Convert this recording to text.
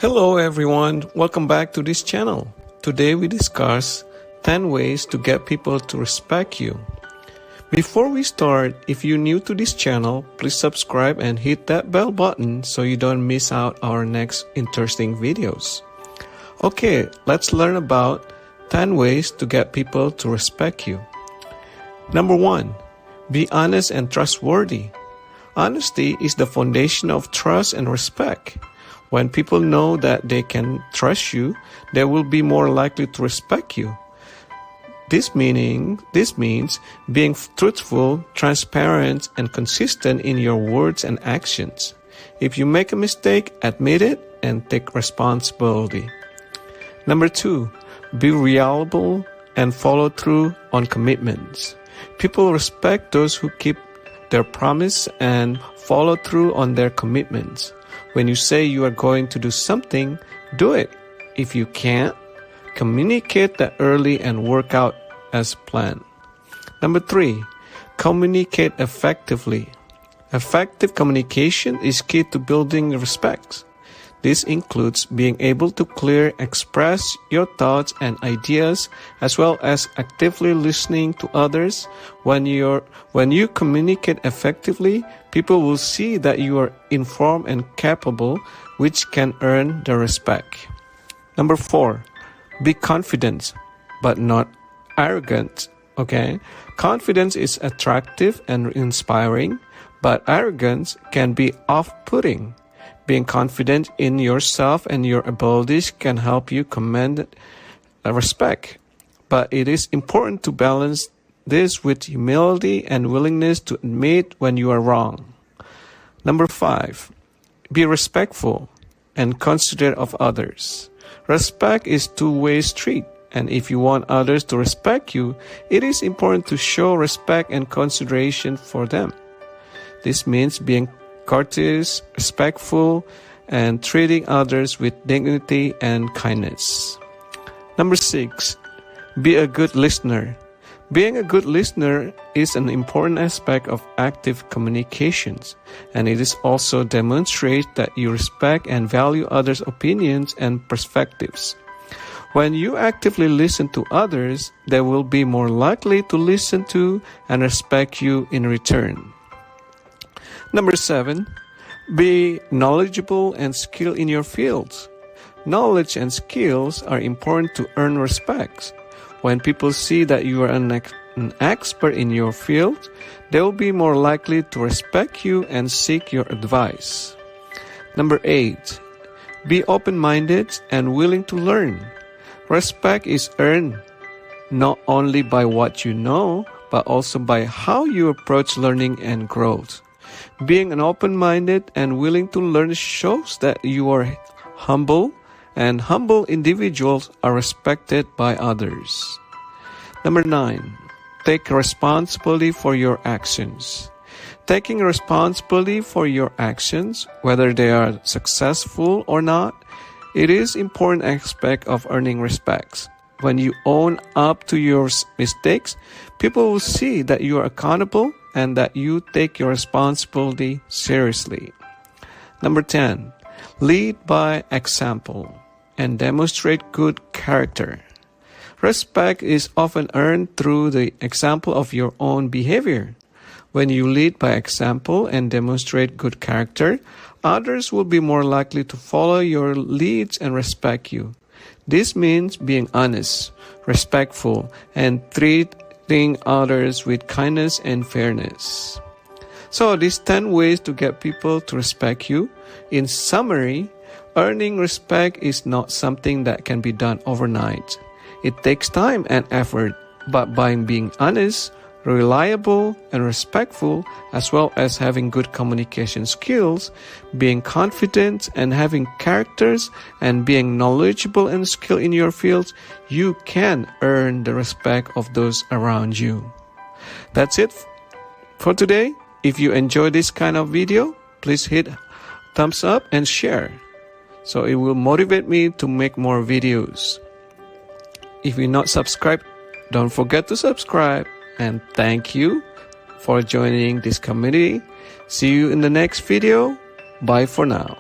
Hello everyone, welcome back to this channel. Today we discuss 10 ways to get people to respect you. Before we start, if you're new to this channel, please subscribe and hit that bell button so you don't miss out our next interesting videos. Okay, let's learn about 10 ways to get people to respect you. Number 1, be honest and trustworthy. Honesty is the foundation of trust and respect. When people know that they can trust you, they will be more likely to respect you. This means being truthful, transparent, and consistent in your words and actions. If you make a mistake, admit it and take responsibility. Number 2, be reliable and follow through on commitments. People respect those who keep their promise and follow through on their commitments. When you say you are going to do something, do it. If you can't, communicate that early and work out as planned. Number 3, communicate effectively. Effective communication is key to building respect. This includes being able to clearly express your thoughts and ideas, as well as actively listening to others. When you communicate effectively, people will see that you are informed and capable, which can earn their respect. Number 4, be confident, but not arrogant. Okay? Confidence is attractive and inspiring, but arrogance can be off-putting. Being confident in yourself and your abilities can help you command respect, but it is important to balance this with humility and willingness to admit when you are wrong. Number 5, be respectful and considerate of others. Respect is a two-way street, and if you want others to respect you, it is important to show respect and consideration for them. This means being courteous, respectful, and treating others with dignity and kindness. Number 6, be a good listener. Being a good listener is an important aspect of active communications, and it is also demonstrates that you respect and value others' opinions and perspectives. When you actively listen to others, they will be more likely to listen to and respect you in return. Number 7, be knowledgeable and skilled in your fields. Knowledge and skills are important to earn respect. When people see that you are an expert in your field, they will be more likely to respect you and seek your advice. Number 8, be open-minded and willing to learn. Respect is earned not only by what you know, but also by how you approach learning and growth. Being an open-minded and willing to learn shows that you are humble, and humble individuals are respected by others. Number 9, take responsibility for your actions. Taking responsibility for your actions, whether they are successful or not, it is an important aspect of earning respect. When you own up to your mistakes, people will see that you are accountable and that you take your responsibility seriously. Number 10, lead by example and demonstrate good character. Respect is often earned through the example of your own behavior. When you lead by example and demonstrate good character, others will be more likely to follow your leads and respect you. This means being honest, respectful, and treating others with kindness and fairness. So these 10 ways to get people to respect you. In summary, earning respect is not something that can be done overnight. It takes time and effort, but by being honest, reliable, and respectful, as well as having good communication skills, being confident and having characters, and being knowledgeable and skilled in your fields, you can earn the respect of those around you. That's it for today. If you enjoy this kind of video, please hit thumbs up and share, so it will motivate me to make more videos. If you're not subscribed, don't forget to subscribe. And thank you for joining this community. See you in the next video. Bye for now.